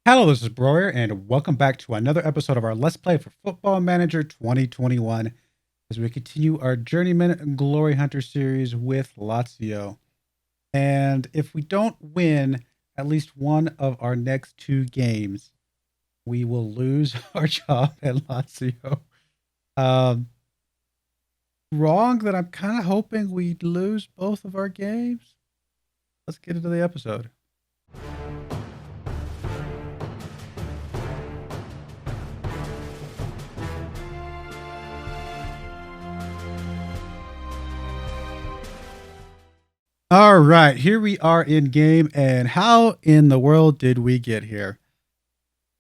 Hello, this is Broyar, and welcome back to another episode of our Let's Play for Football Manager 2021 as we continue our Journeyman Glory Hunter series with Lazio. And if we don't win at least one of our next two games, we will lose our job at Lazio. Um, Wrong that I'm kind of hoping we lose both of our games. Let's get into the episode. All right, here we are in game, and how in the world did we get here?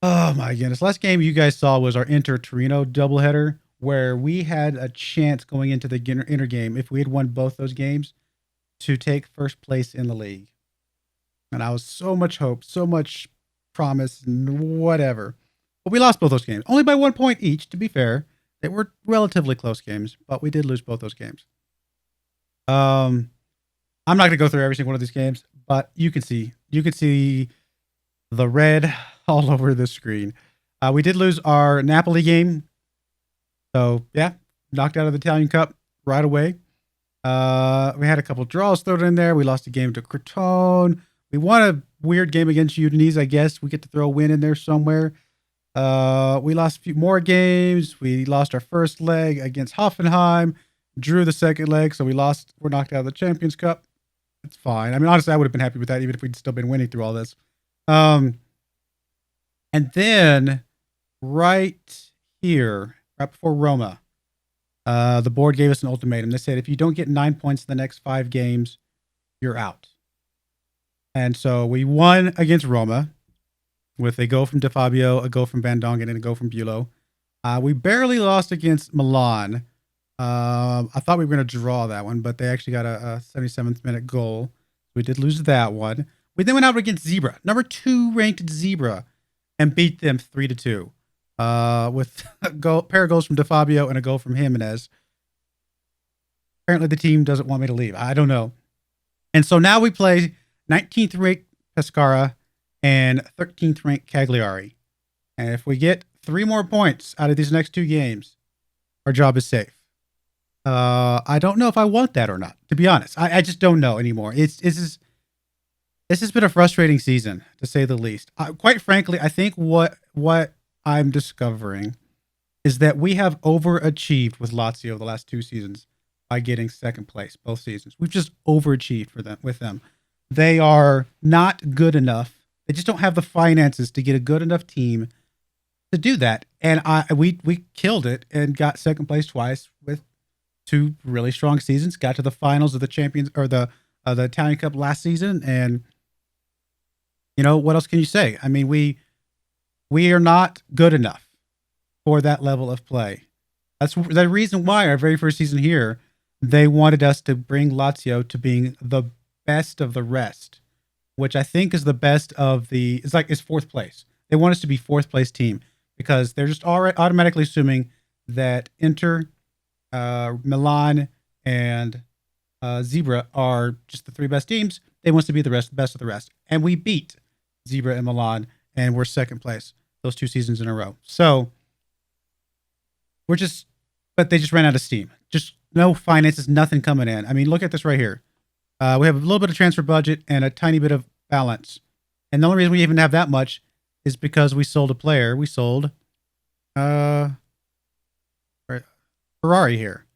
Oh my goodness. Last game you guys saw was our Inter Torino doubleheader, where we had a chance going into the Inter game if we had won both those games to take first place in the league. And I was so much hope, so much promise, and whatever. But we lost both those games, only by 1 point each, to be fair. They were relatively close games, but we did lose both those games. I'm not going to go through every single one of these games, but you can see the red all over the screen. We did lose our Napoli game, so yeah, knocked out of the Italian Cup right away. We had a couple draws thrown in there. We lost a game to Crotone. We won a weird game against Udinese. I guess we get to throw a win in there somewhere. We lost a few more games. We lost our first leg against Hoffenheim. Drew the second leg, so we're knocked out of the Champions Cup. It's fine. I mean, honestly, I would have been happy with that even if we'd still been winning through all this. And then right here, right before Roma, the board gave us an ultimatum. They said, if you don't get 9 points in the next 5 games, you're out. And so we won against Roma with a goal from De Fabio, a goal from Van Dongen, and a goal from Bulow. We barely lost against Milan. I thought we were going to draw that one, but they actually got a 77th minute goal. We did lose that one. We then went out against Zebra, number 2 ranked Zebra, and beat them 3-2. With a pair of goals from De Fabio and a goal from Jimenez. Apparently the team doesn't want me to leave. I don't know. And so now we play 19th ranked Pescara and 13th ranked Cagliari. And if we get 3 more points out of these next 2 games, our job is safe. I don't know if I want that or not, to be honest. I just don't know anymore. This has been a frustrating season, to say the least. Quite frankly, I think what I'm discovering is that we have overachieved with Lazio the last 2 seasons by getting second place both seasons. We've just overachieved with them. They are not good enough. They just don't have the finances to get a good enough team to do that. And we killed it and got second place twice with 2 really strong seasons. Got to the finals of the Champions or the Italian Cup last season, and you know what else can you say? I mean, we are not good enough for that level of play. That's the reason why our very first season here, they wanted us to bring Lazio to being the best of the rest, which I think is the best of the. It's 4th place. They want us to be 4th place team because they're just automatically assuming that Inter, Milan, and Zebra are just the 3 best teams. They want us to be the best of the rest, and we beat Zebra and Milan, and we're second place those 2 seasons in a row. So but they just ran out of steam. Just no finances, nothing coming in. I mean, look at this right here. We have a little bit of transfer budget and a tiny bit of balance, and the only reason we even have that much is because we sold a player. We sold Ferrari here.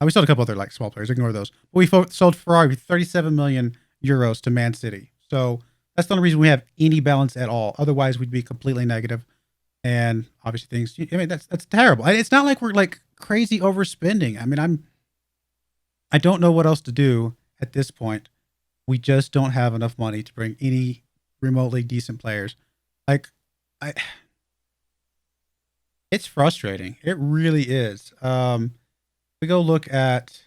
We sold a couple other small players. Ignore those. But we sold Ferrari with 37 million euros to Man City. So that's the only reason we have any balance at all. Otherwise, we'd be completely negative. And obviously, things. I mean, that's terrible. It's not like we're crazy overspending. I mean, I don't know what else to do at this point. We just don't have enough money to bring any remotely decent players. It's frustrating. It really is. We go look at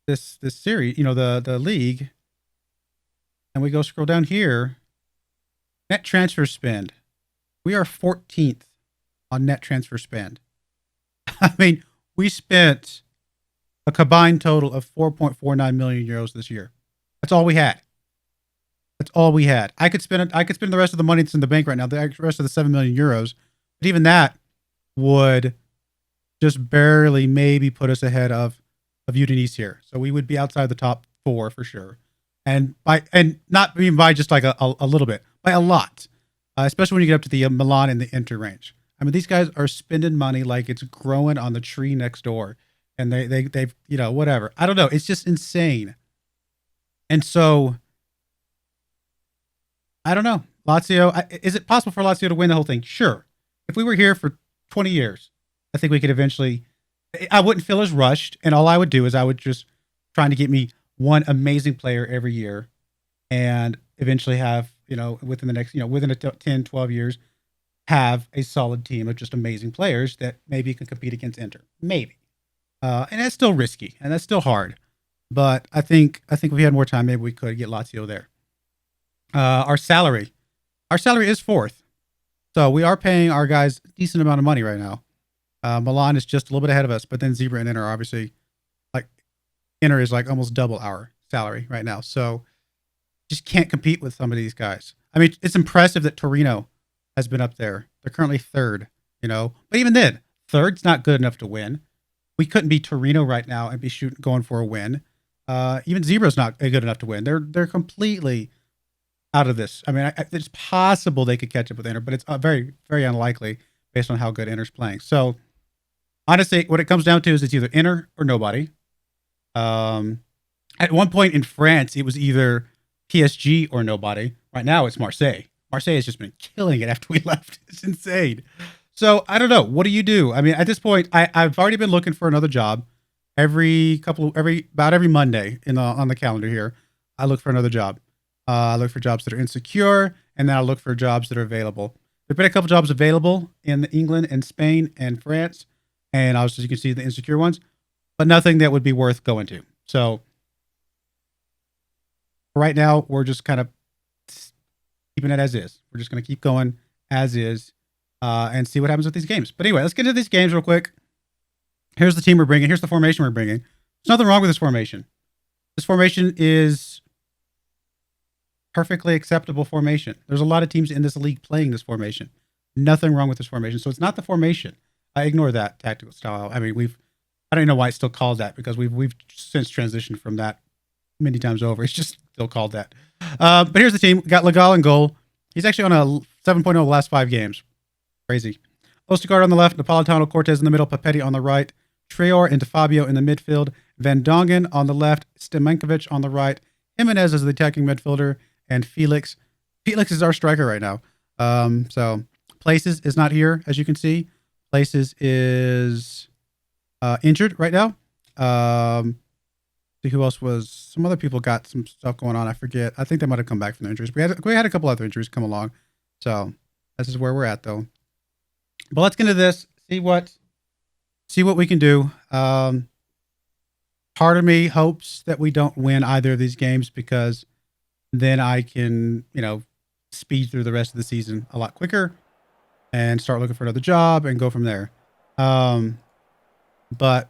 this series, the league, and we go scroll down here. Net transfer spend. We are 14th on net transfer spend. I mean, we spent a combined total of 4.49 million euros this year. That's all we had. That's all we had. I could spend it. I could spend the rest of the money that's in the bank right now, the rest of the 7 million euros. But even that would just barely maybe put us ahead of Udinese here. So we would be outside the top 4 for sure. And not even by just like a little bit, by a lot. Especially when you get up to the Milan and the Inter range. I mean, these guys are spending money like it's growing on the tree next door. And they've, you know, whatever. I don't know. It's just insane. And so, I don't know. Lazio, is it possible for Lazio to win the whole thing? Sure. If we were here for 20 years, I think we could eventually, I wouldn't feel as rushed. And all I would do is I would just trying to get me one amazing player every year and eventually have, you know, within the next, you know, within a 10, 12 years, have a solid team of just amazing players that maybe can compete against Inter. Maybe. And that's still risky and that's still hard. But I think if we had more time, maybe we could get Lazio there. Our salary is 4th. So we are paying our guys a decent amount of money right now. Milan is just a little bit ahead of us, but then Zebra and Inter are obviously like Inter is like almost double our salary right now. So just can't compete with some of these guys. I mean, it's impressive that Torino has been up there. They're currently 3rd, you know, but even then, 3rd's not good enough to win. We couldn't be Torino right now and be going for a win. Even Zebra's not good enough to win. They're completely out of this. I mean, it's possible they could catch up with Inter, but it's very, very unlikely based on how good Inter's playing. So, honestly, what it comes down to is it's either Inter or nobody. At one point in France, it was either PSG or nobody. Right now, it's Marseille. Marseille has just been killing it after we left. It's insane. So, I don't know. What do you do? I mean, at this point, I've already been looking for another job. About every Monday on the calendar here, I look for another job. I look for jobs that are insecure, and then I look for jobs that are available. There've been a couple jobs available in England and Spain and France, and obviously you can see the insecure ones, but nothing that would be worth going to. So right now, we're just kind of keeping it as is. We're just going to keep going as is and see what happens with these games. But anyway, let's get into these games real quick. Here's the team we're bringing. Here's the formation we're bringing. There's nothing wrong with this formation. This formation is perfectly acceptable formation. There's a lot of teams in this league playing this formation. Nothing wrong with this formation. So it's not the formation. I ignore that tactical style. I mean, I don't even know why it's still called that because we've since transitioned from that many times over. It's just still called that. But here's the team. We got Legal in goal. He's actually on a 7.0 the last 5 games. Crazy. Ostergaard on the left, Napolitano, Cortez in the middle, Papetti on the right, Traore and Fabio in the midfield, Van Dongen on the left, Stemenkovic on the right, Jimenez as the attacking midfielder, and Felix. Felix is our striker right now. So Places is not here, as you can see. Places is injured right now. See who else was. Some other people got some stuff going on. I forget. I think they might have come back from the injuries. We had a couple other injuries come along. So this is where we're at, though. But let's get into this. See what we can do. Part of me hopes that we don't win either of these games because then I can, speed through the rest of the season a lot quicker and start looking for another job and go from there. But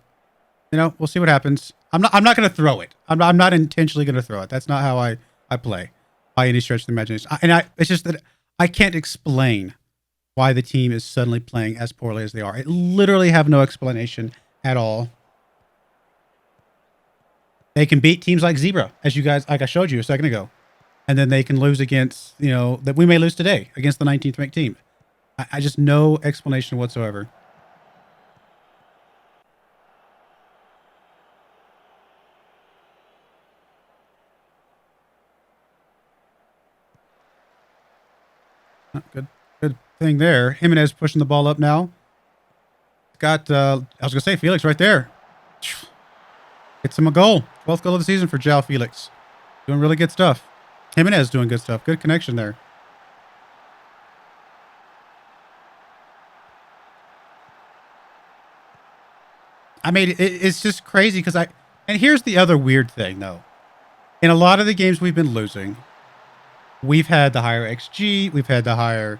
we'll see what happens. I'm not going to throw it. I'm not intentionally going to throw it. That's not how I play by any stretch of the imagination. It's just that I can't explain why the team is suddenly playing as poorly as they are. I literally have no explanation at all. They can beat teams like Zebra, like I showed you a second ago. And then they can lose against, that we may lose today against the 19th ranked team. I just no explanation whatsoever. Good thing there. Jimenez pushing the ball up now. Got, I was going to say Felix right there. Gets him a goal. 12th goal of the season for João Felix. Doing really good stuff. Jimenez doing good stuff. Good connection there. I mean, it's just crazy because and here's the other weird thing, though. In a lot of the games we've been losing, we've had the higher XG, we've had the higher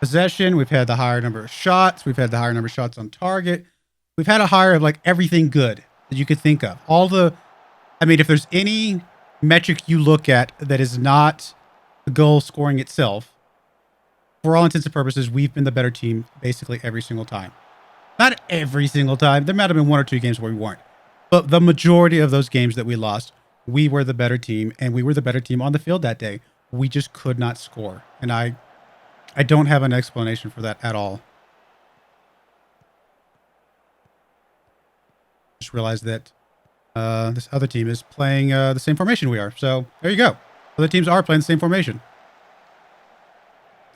possession, we've had the higher number of shots, we've had the higher number of shots on target. We've had a higher of everything good that you could think of. If there's any metric you look at that is not the goal scoring itself, for all intents and purposes, we've been the better team basically every single time. Not every single time. There might have been 1 or 2 games where we weren't. But the majority of those games that we lost, we were the better team, and we were the better team on the field that day. We just could not score. And I don't have an explanation for that at all. Just realized that this other team is playing the same formation we are. So there you go. Other teams are playing the same formation.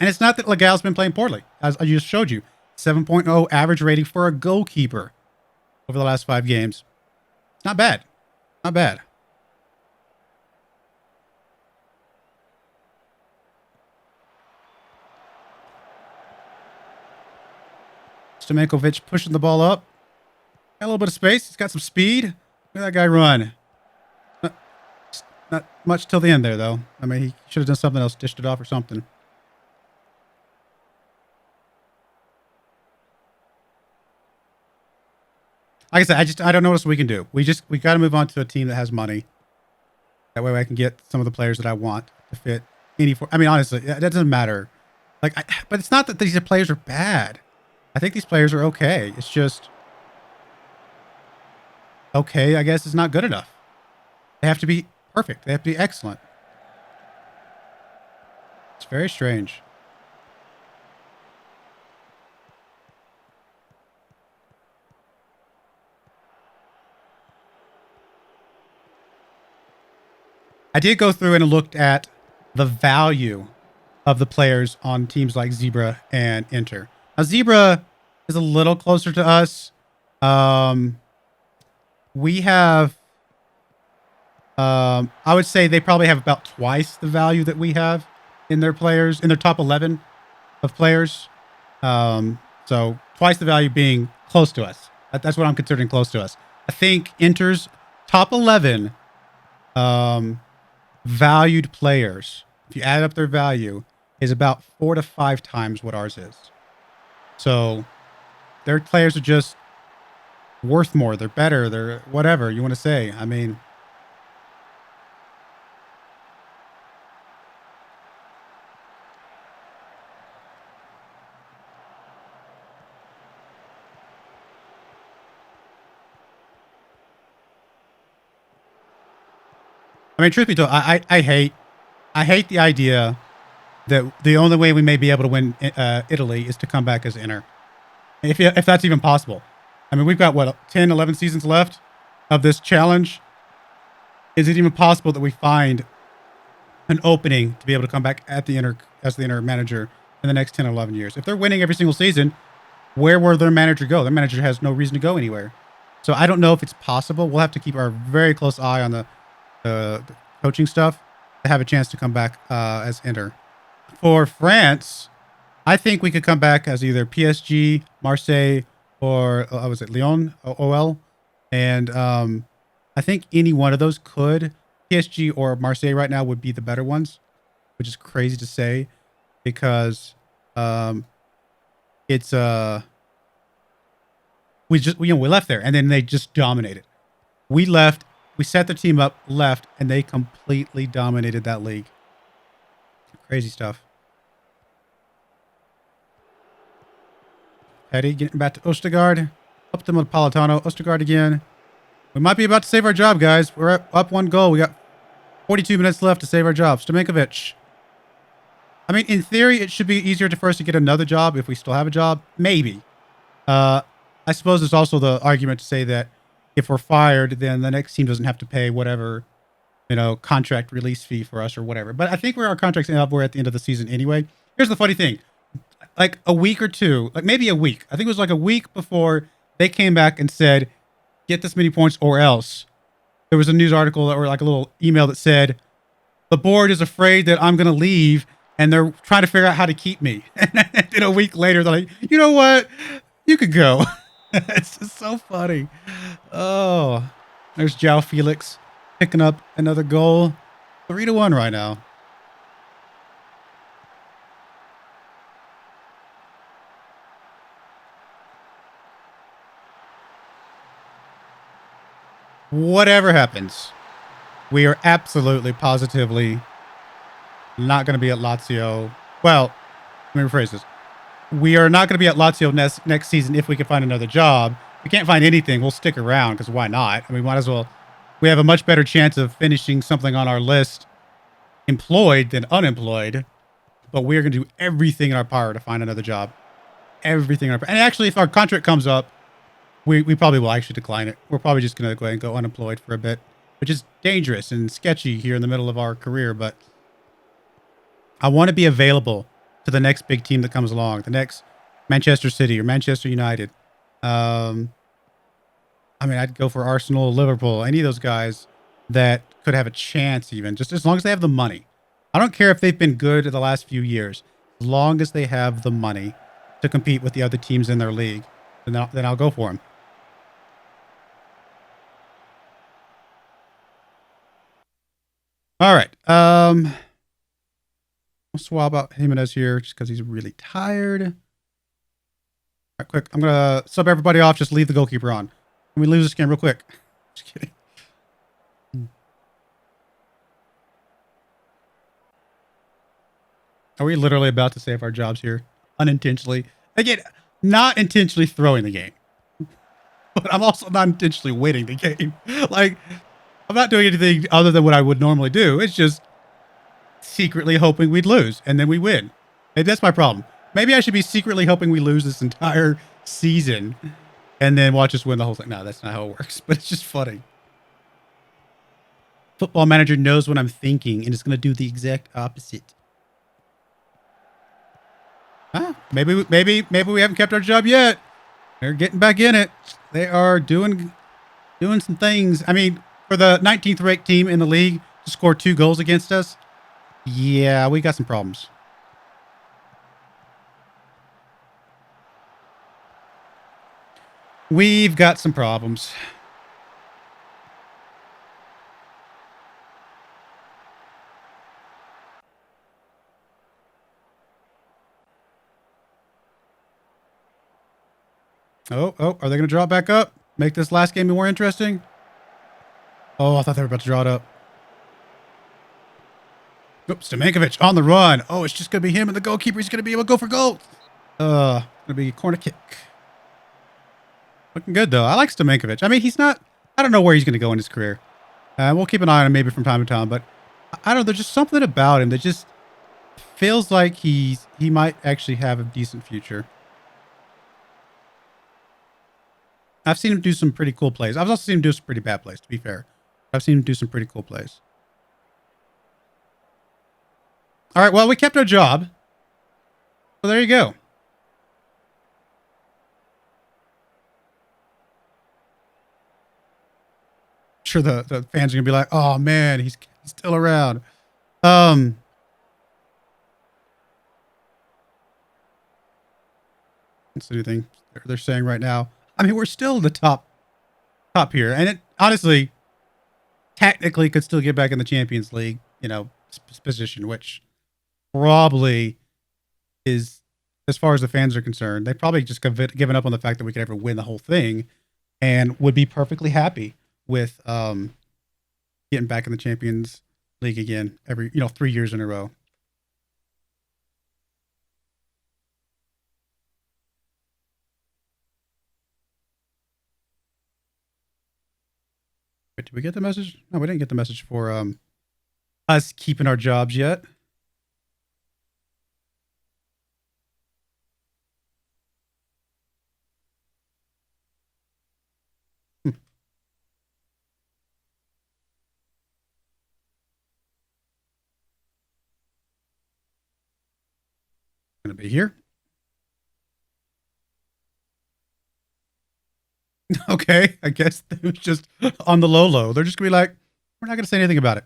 And it's not that Legal's been playing poorly, as I just showed you. 7.0 average rating for a goalkeeper over the last 5 games. It's not bad. Not bad. Stomenkovic pushing the ball up. Got a little bit of space. He's got some speed. Look at that guy run. Not much till the end there, though. I mean, he should have done something else, dished it off or something. Like I said, I don't know what else we can do. We got to move on to a team that has money. That way I can get some of the players that I want to fit any. I mean, honestly, that doesn't matter. Like, but it's not that these players are bad. I think these players are okay. It's just okay. I guess is not good enough. They have to be perfect. They have to be excellent. It's very strange. I did go through and looked at the value of the players on teams like Zebra and Inter. Now, Zebra is a little closer to us. We have, I would say they probably have about twice the value that we have in their players, in their top 11 of players. So twice the value being close to us. That's what I'm considering close to us. I think Inter's top 11 valued players, if you add up their value, is about 4 to 5 times what ours is. So their players are just worth more. They're better. They're whatever you want to say. I mean, truth be told, I hate the idea that the only way we may be able to win Italy is to come back as Inter. If that's even possible. I mean, we've got, what, 10, 11 seasons left of this challenge. Is it even possible that we find an opening to be able to come back at the Inter as the Inter manager in the next 10 or 11 years? If they're winning every single season, where will their manager go? Their manager has no reason to go anywhere. So I don't know if it's possible. We'll have to keep our very close eye on the coaching stuff to have a chance to come back as Inter. For France, I think we could come back as either PSG, Marseille, or was it Lyon, OL? And I think any one of those could. PSG or Marseille right now would be the better ones, which is crazy to say because it's we left there and then they just dominated. We left, we set the team up, left, and they completely dominated that league. Crazy stuff. Petty getting back to Ostergaard. Up to Napolitano. Ostergaard again. We might be about to save our job, guys. We're up 1 goal. We got 42 minutes left to save our job. Stomenkovic. I mean, in theory, it should be easier for us to get another job if we still have a job. Maybe. I suppose there's also the argument to say that if we're fired, then the next team doesn't have to pay whatever, contract release fee for us or whatever. But I think where our contracts end up, we're at the end of the season anyway. Here's the funny thing. Like a week or two, like maybe a week. I think it was like a week before they came back and said, get this many points or else. There was a news article or like a little email that said, the board is afraid that I'm going to leave and they're trying to figure out how to keep me. And then a week later, they're like, you know what? You could go. It's just so funny. Oh, there's João Felix picking up another goal. 3-1 right now. Whatever happens, we are absolutely, positively not going to be at Lazio. Well, let me rephrase this. We are not going to be at Lazio next season if we can find another job. If we can't find anything, we'll stick around because why not? I mean, might as well. We have a much better chance of finishing something on our list employed than unemployed. But we're going to do everything in our power to find another job. Everything in our power. And actually, if our contract comes up, we probably will actually decline it. We're probably just going to go ahead and go unemployed for a bit, which is dangerous and sketchy here in the middle of our career. But I want to be available to the next big team that comes along, the next Manchester City or Manchester United. I mean, I'd go for Arsenal, Liverpool, any of those guys that could have a chance even, just as long as they have the money. I don't care if they've been good in the last few years, as long as they have the money to compete with the other teams in their league, then I'll go for them. All right. We'll swap out Jimenez here just because he's really tired. All right, quick. I'm going to sub everybody off. Just leave the goalkeeper on. Can we lose this game real quick? Just kidding. Are we literally about to save our jobs here? Unintentionally. Again, not intentionally throwing the game. But I'm also not intentionally winning the game. Like, I'm not doing anything other than what I would normally do. It's just secretly hoping we'd lose, and then we win. Maybe that's my problem. Maybe I should be secretly hoping we lose this entire season, and then watch us win the whole thing. No, that's not how it works, but it's just funny. Football Manager knows what I'm thinking, and it's going to do the exact opposite. Maybe we haven't kept our job yet. They're getting back in it. They are doing some things. I mean, for the 19th ranked team in the league to score 2 goals against us, yeah, we got some problems. We've got some problems. Oh, are they going to draw it back up? Make this last game more interesting? Oh, I thought they were about to draw it up. Oops, Stamenkovic on the run. Oh, it's just going to be him and the goalkeeper. He's going to be able to go for goal. Going to be a corner kick. Looking good, though. I like Stamenkovic. I mean, he's not... I don't know where he's going to go in his career. We'll keep an eye on him maybe from time to time, but I don't know. There's just something about him that just feels like he might actually have a decent future. I've seen him do some pretty cool plays. I've also seen him do some pretty bad plays, to be fair. I've seen him do some pretty cool plays. All right, well, we kept our job. So there you go. I'm sure the fans are going to be like, oh, man, he's still around. That's the new thing they're saying right now. I mean, we're still the top here. And it honestly, technically could still get back in the Champions League, position, which probably is, as far as the fans are concerned, they probably just given up on the fact that we could ever win the whole thing and would be perfectly happy with getting back in the Champions League again every, 3 years in a row. Wait, did we get the message? No, we didn't get the message for us keeping our jobs yet. Gonna be here. Okay, I guess it was just on the low. They're just gonna be like, we're not gonna say anything about it.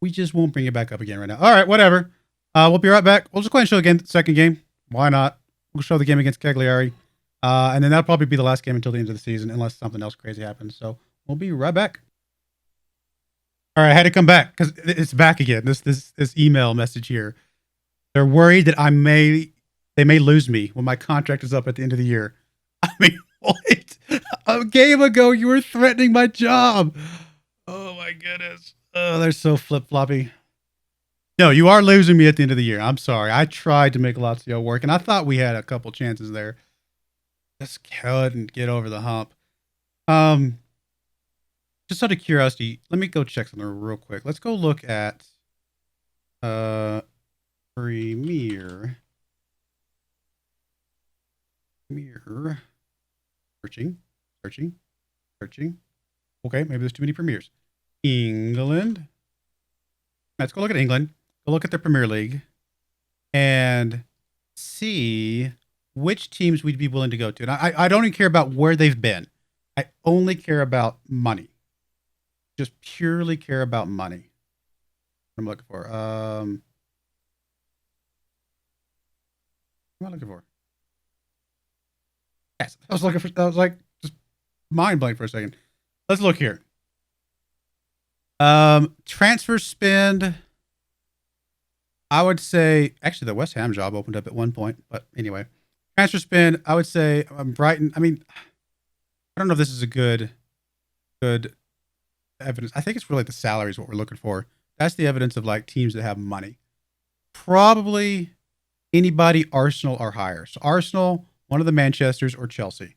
We just won't bring it back up again right now. All right, whatever. We'll be right back. We'll just go ahead and show again the second game. Why not? We'll show the game against Cagliari. And then that'll probably be the last game until the end of the season, unless something else crazy happens. So we'll be right back. All right, I had to come back because it's back again. This email message here. They're worried that they may lose me when my contract is up at the end of the year. I mean, what? A game ago, you were threatening my job. Oh my goodness. Oh, they're so flip-floppy. No, you are losing me at the end of the year. I'm sorry. I tried to make Lazio work, and I thought we had a couple chances there. Just couldn't get over the hump. Just out of curiosity, let me go check something real quick. Let's go look at Premier. Searching. Okay, maybe there's too many premiers. England. Let's go look at England. Go look at the Premier League and see which teams we'd be willing to go to. And I don't even care about where they've been. I only care about money. Just purely care about money. What am I looking for? What am I looking for? Yes, I was like just mind blank for a second. Let's look here. Transfer spend. I would say actually the West Ham job opened up at one point, but anyway, transfer spend. I would say Brighton. I mean, I don't know if this is a good evidence. I think it's really the salary is what we're looking for. That's the evidence of like teams that have money. Probably anybody Arsenal or higher. So Arsenal, one of the Manchesters, or Chelsea.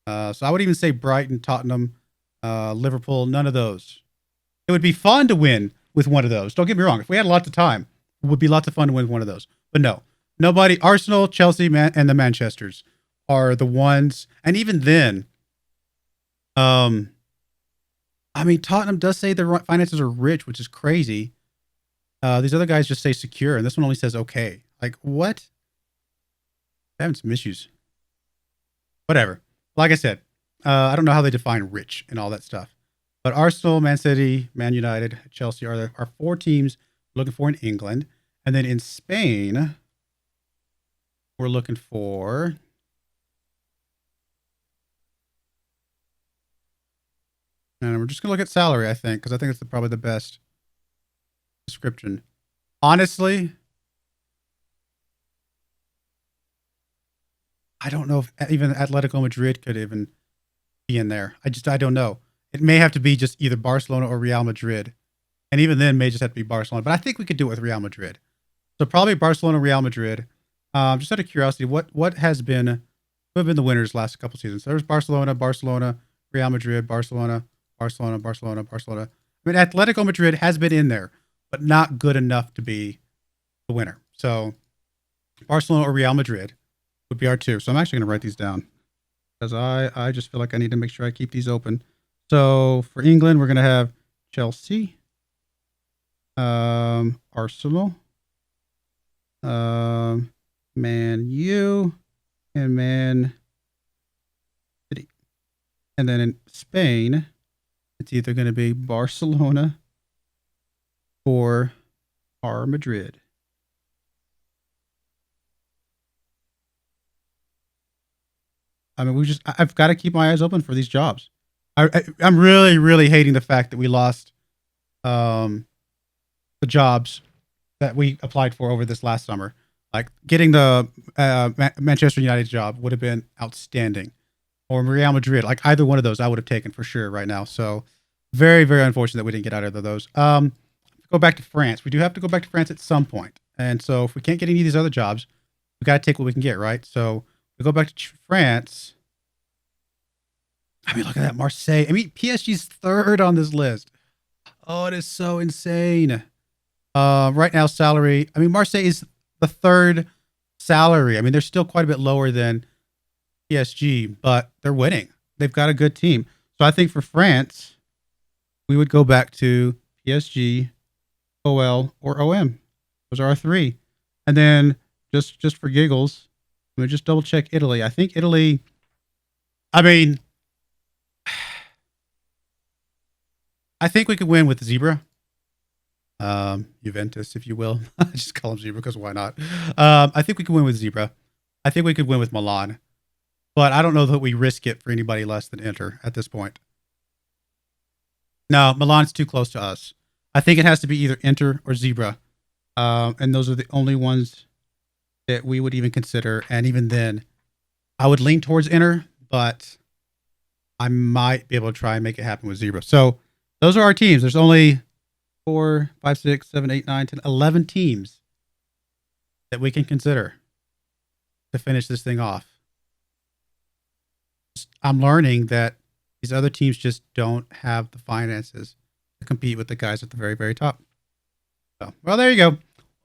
So I would even say Brighton, Tottenham, Liverpool, none of those. It would be fun to win with one of those. Don't get me wrong. If we had lots of time, it would be lots of fun to win with one of those. But no, nobody. Arsenal, Chelsea, and the Manchesters are the ones. And even then, I mean, Tottenham does say their finances are rich, which is crazy. These other guys just say secure, and this one only says okay. Like, what? They're having some issues. Whatever. Like I said, I don't know how they define rich and all that stuff. But Arsenal, Man City, Man United, Chelsea are four teams we're looking for in England. And then in Spain, we're looking for... And we're just going to look at salary, I think, because I think it's probably the best description. Honestly, I don't know if even Atletico Madrid could even be in there. I don't know. It may have to be just either Barcelona or Real Madrid. And even then, may just have to be Barcelona. But I think we could do it with Real Madrid. So probably Barcelona, Real Madrid. Just out of curiosity, who have been the winners last couple seasons? So there's Barcelona, Real Madrid, Barcelona. I mean, Atletico Madrid has been in there, but not good enough to be the winner. So Barcelona or Real Madrid would be our two. So I'm actually going to write these down because I just feel like I need to make sure I keep these open. So for England, we're going to have Chelsea, Arsenal, Man U, and Man City. And then in Spain, it's either going to be Barcelona or Madrid. I mean, I've got to keep my eyes open for these jobs. I'm really, really hating the fact that we lost the jobs that we applied for over this last summer. Like getting the Manchester United job would have been outstanding, or Real Madrid. Like either one of those, I would have taken for sure right now. So very, very unfortunate that we didn't get either of those. Go back to France. We do have to go back to France at some point. And so if we can't get any of these other jobs, we got to take what we can get, right? So we go back to France. I mean, look at that. Marseille. I mean, PSG's third on this list. Oh, it is so insane. Right now, salary. I mean, Marseille is the third salary. I mean, they're still quite a bit lower than PSG, but they're winning. They've got a good team. So I think for France, we would go back to PSG, OL, or OM. Those are our three. And then just for giggles, let me just double check Italy. I think Italy, I mean, I think we could win with Zebra. Juventus, if you will. I just call them Zebra because why not? I think we could win with Zebra. I think we could win with Milan. But I don't know that we risk it for anybody less than Inter at this point. No, Milan's too close to us. I think it has to be either Inter or Zebra. And those are the only ones that we would even consider. And even then, I would lean towards Inter, but I might be able to try and make it happen with Zebra. So those are our teams. There's only 4, 5, 6, 7, 8, 9, 10, 11 teams that we can consider to finish this thing off. I'm learning that these other teams just don't have the finances to compete with the guys at the very, very top. So, well, there you go.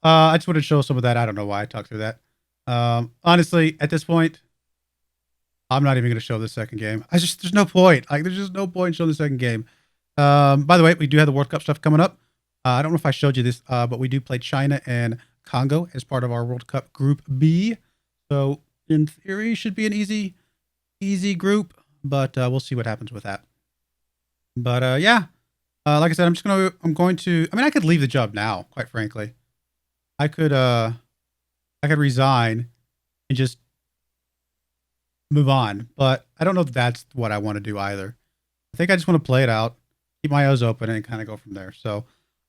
I just wanted to show some of that. I don't know why I talked through that. Honestly, at this point, I'm not even going to show the second game. There's no point. Like, there's just no point in showing the second game. By the way, we do have the World Cup stuff coming up. I don't know if I showed you this, but we do play China and Congo as part of our World Cup Group B. So in theory, should be an easy group, but we'll see what happens with that. But yeah, like I said, I'm going to. I mean, I could leave the job now. Quite frankly, I could resign and just move on. But I don't know if that's what I want to do either. I think I just want to play it out, keep my eyes open, and kind of go from there. So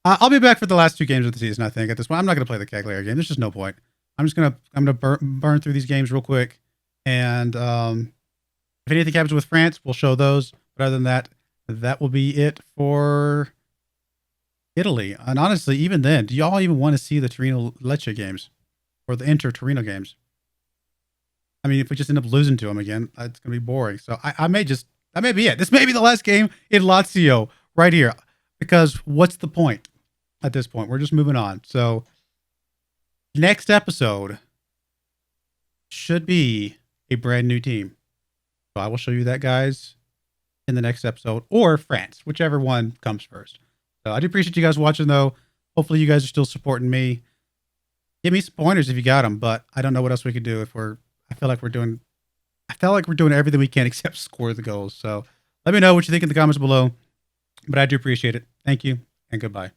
I'll be back for the last 2 games of the season. I think at this point, I'm not going to play the Cagliari game. There's just no point. I'm gonna burn through these games real quick, and if anything happens with France, we'll show those. But other than that, that will be it for Italy. And honestly, even then, do y'all even want to see the Torino Lecce games or the Inter Torino games? I mean, if we just end up losing to them again, it's gonna be boring. So that may be it. This may be the last game in Lazio right here, because what's the point at this point? We're just moving on. So next episode should be a brand new team. So I will show you that, guys, in the next episode, or France, whichever one comes first. So I do appreciate you guys watching, though. Hopefully you guys are still supporting me. Give me some pointers if you got them, but I don't know what else we could do I feel like we're doing everything we can except score the goals. So let me know what you think in the comments below, but I do appreciate it. Thank you and goodbye.